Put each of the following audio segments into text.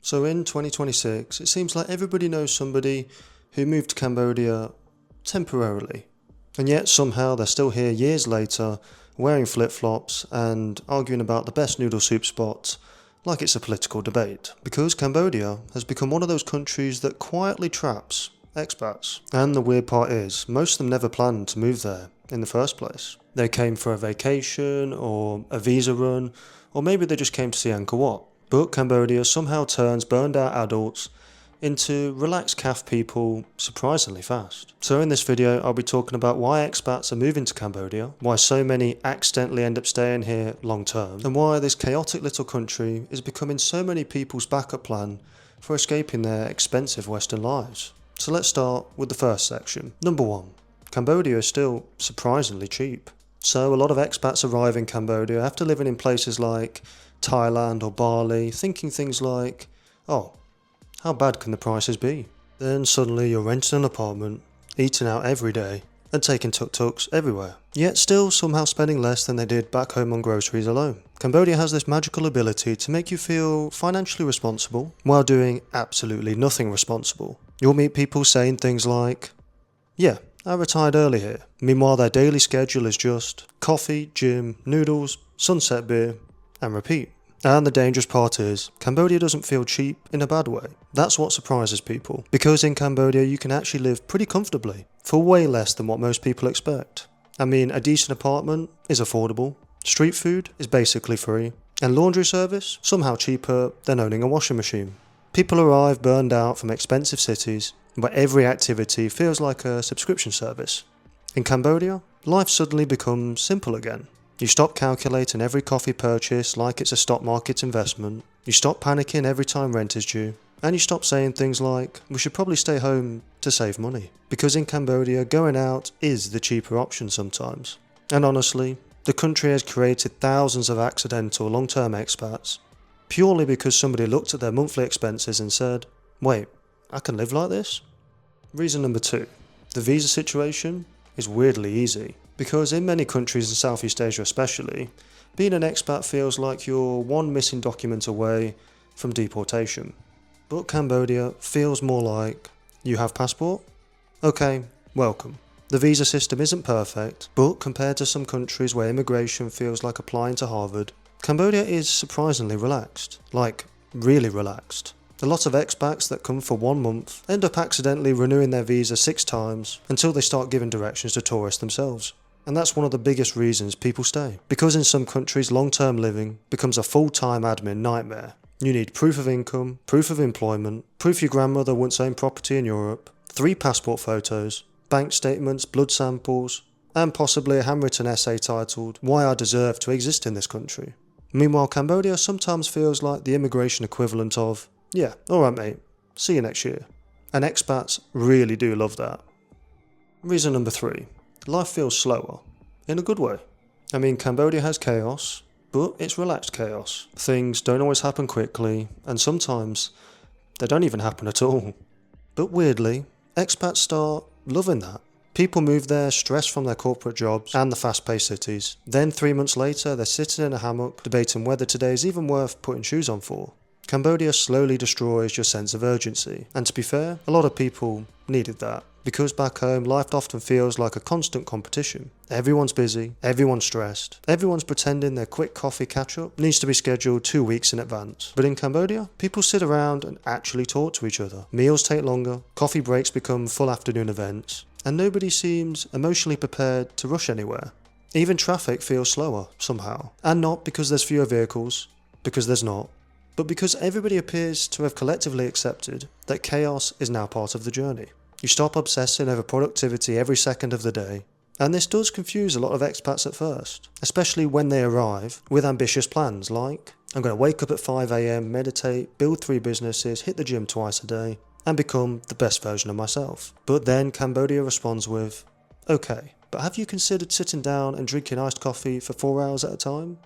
So in 2026, it seems like everybody knows somebody who moved to Cambodia temporarily. And yet somehow they're still here years later, wearing flip-flops and arguing about the best noodle soup spots like it's a political debate. Because Cambodia has become one of those countries that quietly traps expats. And the weird part is, most of them never planned to move there in the first place. They came for a vacation or a visa run, or maybe they just came to see Angkor Wat. But Cambodia somehow turns burned out adults into relaxed calf people surprisingly fast. So in this video I'll be talking about why expats are moving to Cambodia, why so many accidentally end up staying here long term, and why this chaotic little country is becoming so many people's backup plan for escaping their expensive Western lives. So let's start with the first section. Number 1. Cambodia is still surprisingly cheap. So a lot of expats arrive in Cambodia after living in places like Thailand or Bali, thinking things like, oh, how bad can the prices be? Then suddenly you're renting an apartment, eating out every day, and taking tuk-tuks everywhere. Yet still somehow spending less than they did back home on groceries alone. Cambodia has this magical ability to make you feel financially responsible while doing absolutely nothing responsible. You'll meet people saying things like, yeah, I retired early here. Meanwhile their daily schedule is just coffee, gym, noodles, sunset beer, and repeat. And the dangerous part is, Cambodia doesn't feel cheap in a bad way. That's what surprises people, because in Cambodia you can actually live pretty comfortably, for way less than what most people expect. I mean, a decent apartment is affordable, street food is basically free, and laundry service somehow cheaper than owning a washing machine. People arrive burned out from expensive cities, where every activity feels like a subscription service. In Cambodia, life suddenly becomes simple again. You stop calculating every coffee purchase like it's a stock market investment, you stop panicking every time rent is due, and you stop saying things like, we should probably stay home to save money. Because in Cambodia, going out is the cheaper option sometimes. And honestly, the country has created thousands of accidental long-term expats, purely because somebody looked at their monthly expenses and said, wait, I can live like this? Reason number 2. The visa situation is weirdly easy. Because in many countries in Southeast Asia especially, being an expat feels like you're one missing document away from deportation. But Cambodia feels more like, you have passport? Okay, welcome. The visa system isn't perfect, but compared to some countries where immigration feels like applying to Harvard, Cambodia is surprisingly relaxed. Like, really relaxed. A lot of expats that come for 1 month end up accidentally renewing their visa 6 times until they start giving directions to tourists themselves. And that's one of the biggest reasons people stay. Because in some countries long-term living becomes a full-time admin nightmare. You need proof of income, proof of employment, proof your grandmother once owned property in Europe, 3 passport photos, bank statements, blood samples, and possibly a handwritten essay titled, Why I Deserve to Exist in This Country. Meanwhile, Cambodia sometimes feels like the immigration equivalent of, yeah, alright mate, see you next year. And expats really do love that. Reason number 3. Life feels slower, in a good way. I mean, Cambodia has chaos, but it's relaxed chaos. Things don't always happen quickly, and sometimes they don't even happen at all. But weirdly, expats start loving that. People move there stressed from their corporate jobs and the fast-paced cities. Then 3 months later, they're sitting in a hammock debating whether today is even worth putting shoes on for. Cambodia slowly destroys your sense of urgency. And to be fair, a lot of people needed that. Because back home, life often feels like a constant competition. Everyone's busy, everyone's stressed, everyone's pretending their quick coffee catch-up needs to be scheduled 2 weeks in advance. But in Cambodia, people sit around and actually talk to each other. Meals take longer, coffee breaks become full afternoon events, and nobody seems emotionally prepared to rush anywhere. Even traffic feels slower, somehow. And not because there's fewer vehicles, because there's not, but because everybody appears to have collectively accepted that chaos is now part of the journey. You stop obsessing over productivity every second of the day, and this does confuse a lot of expats at first, especially when they arrive with ambitious plans like, I'm going to wake up at 5 AM, meditate, build 3 businesses, hit the gym twice a day, and become the best version of myself. But then Cambodia responds with, okay, but have you considered sitting down and drinking iced coffee for 4 hours at a time?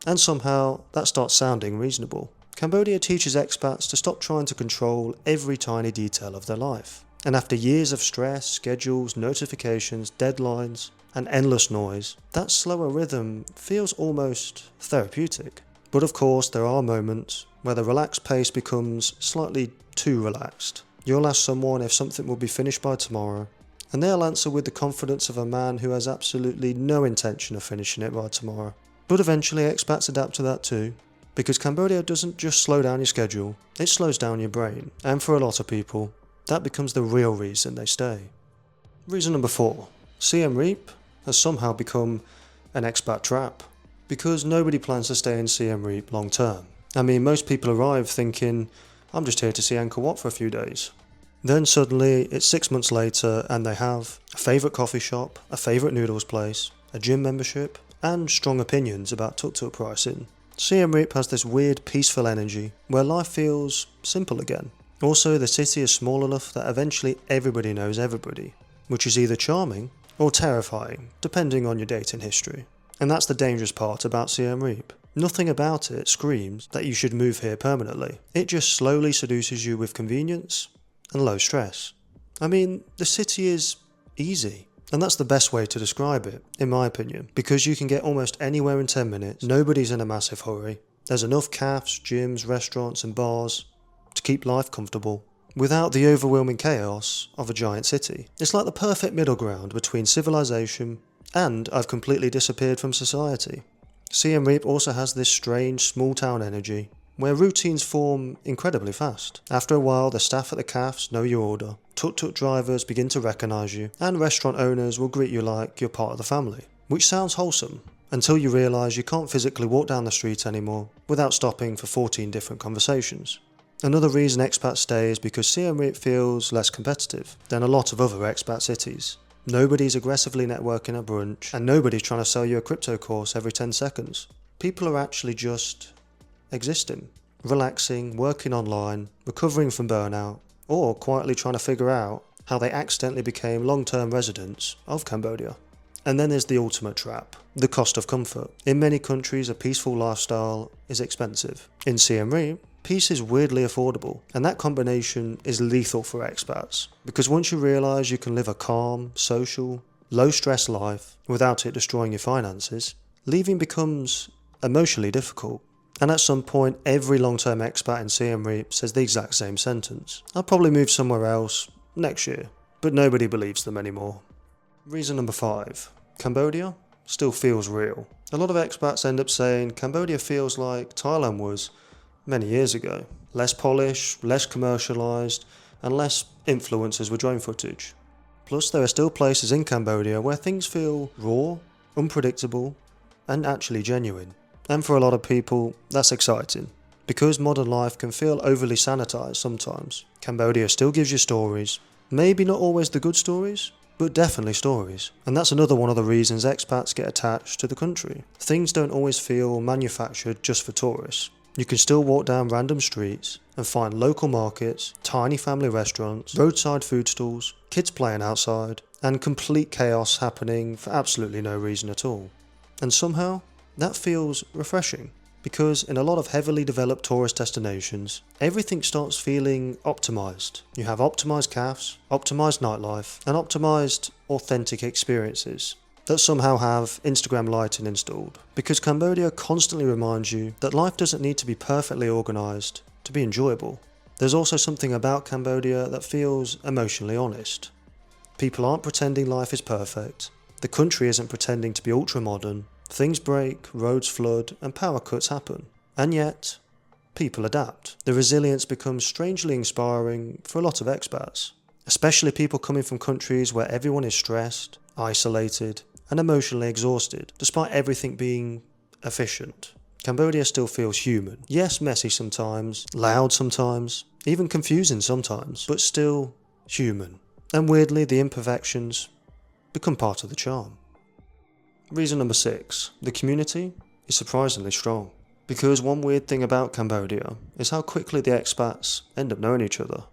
And somehow that starts sounding reasonable. Cambodia teaches expats to stop trying to control every tiny detail of their life. And after years of stress, schedules, notifications, deadlines, and endless noise, that slower rhythm feels almost therapeutic. But of course, there are moments where the relaxed pace becomes slightly too relaxed. You'll ask someone if something will be finished by tomorrow, and they'll answer with the confidence of a man who has absolutely no intention of finishing it by tomorrow. But eventually expats adapt to that too, because Cambodia doesn't just slow down your schedule, it slows down your brain, and for a lot of people, that becomes the real reason they stay. Reason number 4. Siem Reap has somehow become an expat trap, because nobody plans to stay in Siem Reap long term. I mean, most people arrive thinking, I'm just here to see Angkor Wat for a few days. Then suddenly, it's 6 months later and they have a favourite coffee shop, a favourite noodles place, a gym membership, and strong opinions about tuk-tuk pricing. Siem Reap has this weird peaceful energy where life feels simple again. Also, the city is small enough that eventually everybody knows everybody, which is either charming or terrifying, depending on your dating history. And that's the dangerous part about Siem Reap. Nothing about it screams that you should move here permanently. It just slowly seduces you with convenience and low stress. I mean, the city is easy. And that's the best way to describe it, in my opinion, because you can get almost anywhere in 10 minutes, nobody's in a massive hurry, there's enough cafes, gyms, restaurants and bars to keep life comfortable, without the overwhelming chaos of a giant city. It's like the perfect middle ground between civilization and I've completely disappeared from society. Siem Reap also has this strange small town energy, where routines form incredibly fast. After a while, the staff at the cafes know your order, tuk-tuk drivers begin to recognise you, and restaurant owners will greet you like you're part of the family. Which sounds wholesome, until you realise you can't physically walk down the street anymore without stopping for 14 different conversations. Another reason expats stay is because Siem Reap feels less competitive than a lot of other expat cities. Nobody's aggressively networking at brunch, and nobody's trying to sell you a crypto course every 10 seconds. People are actually just existing, relaxing, working online, recovering from burnout, or quietly trying to figure out how they accidentally became long-term residents of Cambodia. And then there's the ultimate trap, the cost of comfort. In many countries, a peaceful lifestyle is expensive. In Siem Reap, peace is weirdly affordable, and that combination is lethal for expats, because once you realise you can live a calm, social, low-stress life without it destroying your finances, leaving becomes emotionally difficult. And at some point, every long-term expat in Siem Reap says the exact same sentence. I'll probably move somewhere else next year, but nobody believes them anymore. Reason number 5. Cambodia still feels real. A lot of expats end up saying Cambodia feels like Thailand was many years ago. Less polished, less commercialised, and less influencers with drone footage. Plus, there are still places in Cambodia where things feel raw, unpredictable, and actually genuine. And for a lot of people, that's exciting, because modern life can feel overly sanitised sometimes. Cambodia still gives you stories, maybe not always the good stories, but definitely stories. And that's another one of the reasons expats get attached to the country. Things don't always feel manufactured just for tourists. You can still walk down random streets and find local markets, tiny family restaurants, roadside food stalls, kids playing outside, and complete chaos happening for absolutely no reason at all. And somehow, that feels refreshing, because in a lot of heavily developed tourist destinations, everything starts feeling optimised. You have optimised cafes, optimised nightlife, and optimised authentic experiences that somehow have Instagram lighting installed. Because Cambodia constantly reminds you that life doesn't need to be perfectly organised to be enjoyable. There's also something about Cambodia that feels emotionally honest. People aren't pretending life is perfect, the country isn't pretending to be ultra-modern. Things break, roads flood, and power cuts happen. And yet, people adapt. The resilience becomes strangely inspiring for a lot of expats, especially people coming from countries where everyone is stressed, isolated, and emotionally exhausted, despite everything being efficient. Cambodia still feels human. Yes, messy sometimes, loud sometimes, even confusing sometimes, but still human. And weirdly, the imperfections become part of the charm. Reason number 6. The community is surprisingly strong. Because one weird thing about Cambodia is how quickly the expats end up knowing each other.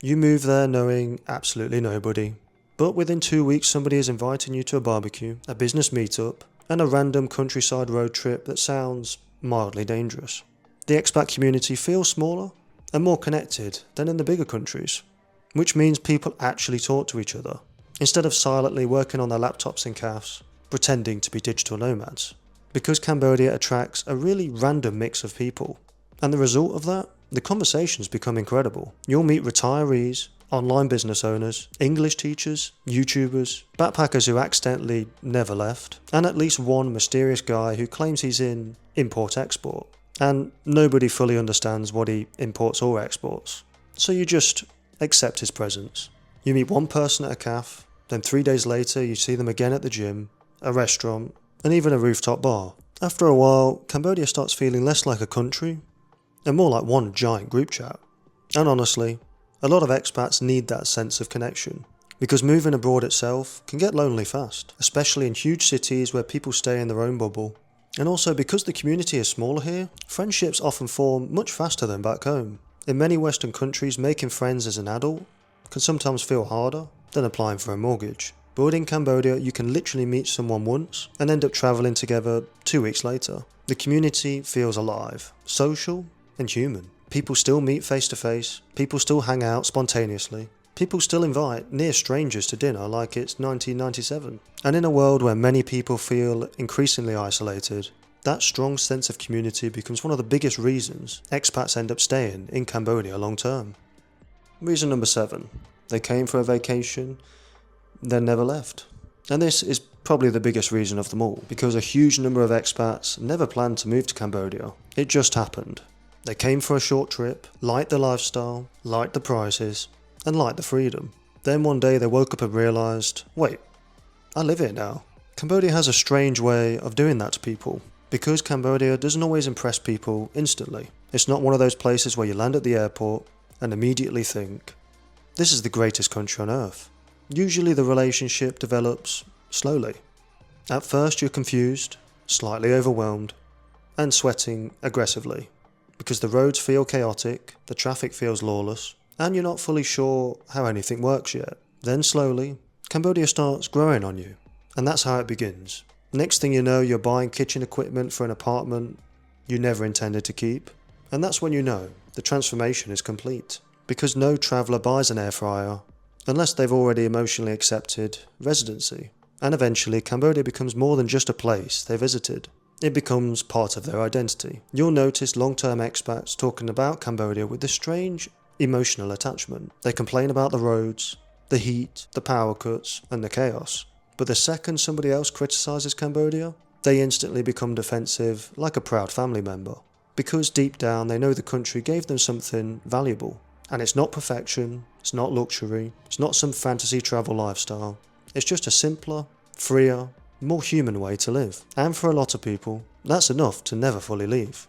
You move there knowing absolutely nobody, but within 2 weeks somebody is inviting you to a barbecue, a business meetup, and a random countryside road trip that sounds mildly dangerous. The expat community feels smaller and more connected than in the bigger countries, which means people actually talk to each other, instead of silently working on their laptops in cafes, pretending to be digital nomads. Because Cambodia attracts a really random mix of people. And the result of that? The conversations become incredible. You'll meet retirees, online business owners, English teachers, YouTubers, backpackers who accidentally never left, and at least one mysterious guy who claims he's in import-export. And nobody fully understands what he imports or exports. So you just accept his presence. You meet one person at a cafe, then 3 days later you see them again at the gym, a restaurant, and even a rooftop bar. After a while, Cambodia starts feeling less like a country and more like one giant group chat. And honestly, a lot of expats need that sense of connection, because moving abroad itself can get lonely fast, especially in huge cities where people stay in their own bubble. And also because the community is smaller here, friendships often form much faster than back home. In many Western countries, making friends as an adult can sometimes feel harder than applying for a mortgage. But in Cambodia, you can literally meet someone once and end up travelling together 2 weeks later. The community feels alive, social and human. People still meet face to face, people still hang out spontaneously, people still invite near strangers to dinner like it's 1997. And in a world where many people feel increasingly isolated, that strong sense of community becomes one of the biggest reasons expats end up staying in Cambodia long term. Reason number 7. They came for a vacation, then never left. And this is probably the biggest reason of them all, because a huge number of expats never planned to move to Cambodia. It just happened. They came for a short trip, liked the lifestyle, liked the prices, and liked the freedom. Then one day they woke up and realised, wait, I live here now. Cambodia has a strange way of doing that to people, because Cambodia doesn't always impress people instantly. It's not one of those places where you land at the airport and immediately think, this is the greatest country on earth. Usually the relationship develops slowly. At first you're confused, slightly overwhelmed, and sweating aggressively, because the roads feel chaotic, the traffic feels lawless, and you're not fully sure how anything works yet. Then slowly, Cambodia starts growing on you, and that's how it begins. Next thing you know, you're buying kitchen equipment for an apartment you never intended to keep, and that's when you know the transformation is complete, because no traveller buys an air fryer unless they've already emotionally accepted residency. And eventually, Cambodia becomes more than just a place they visited. It becomes part of their identity. You'll notice long-term expats talking about Cambodia with this strange emotional attachment. They complain about the roads, the heat, the power cuts, and the chaos. But the second somebody else criticises Cambodia, they instantly become defensive like a proud family member. Because deep down they know the country gave them something valuable. And it's not perfection, it's not luxury, it's not some fantasy travel lifestyle. It's just a simpler, freer, more human way to live. And for a lot of people, that's enough to never fully leave.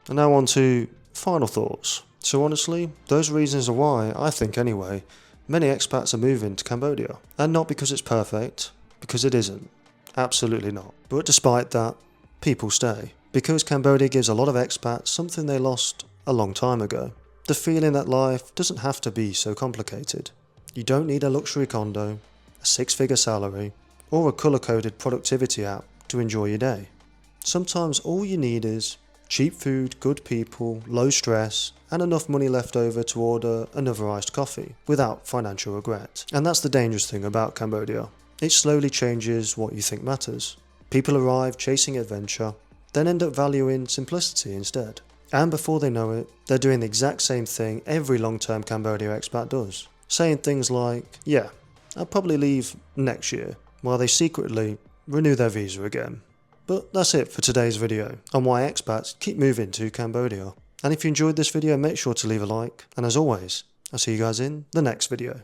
And now on to final thoughts. So honestly, those reasons are why, I think anyway, many expats are moving to Cambodia. And not because it's perfect, because it isn't. Absolutely not. But despite that, people stay. Because Cambodia gives a lot of expats something they lost a long time ago. The feeling that life doesn't have to be so complicated. You don't need a luxury condo, a 6-figure salary, or a colour-coded productivity app to enjoy your day. Sometimes all you need is cheap food, good people, low stress, and enough money left over to order another iced coffee without financial regret. And that's the dangerous thing about Cambodia. It slowly changes what you think matters. People arrive chasing adventure, then end up valuing simplicity instead. And before they know it, they're doing the exact same thing every long-term Cambodia expat does. Saying things like, yeah, I'll probably leave next year, while they secretly renew their visa again. But that's it for today's video on why expats keep moving to Cambodia. And if you enjoyed this video, make sure to leave a like. And as always, I'll see you guys in the next video.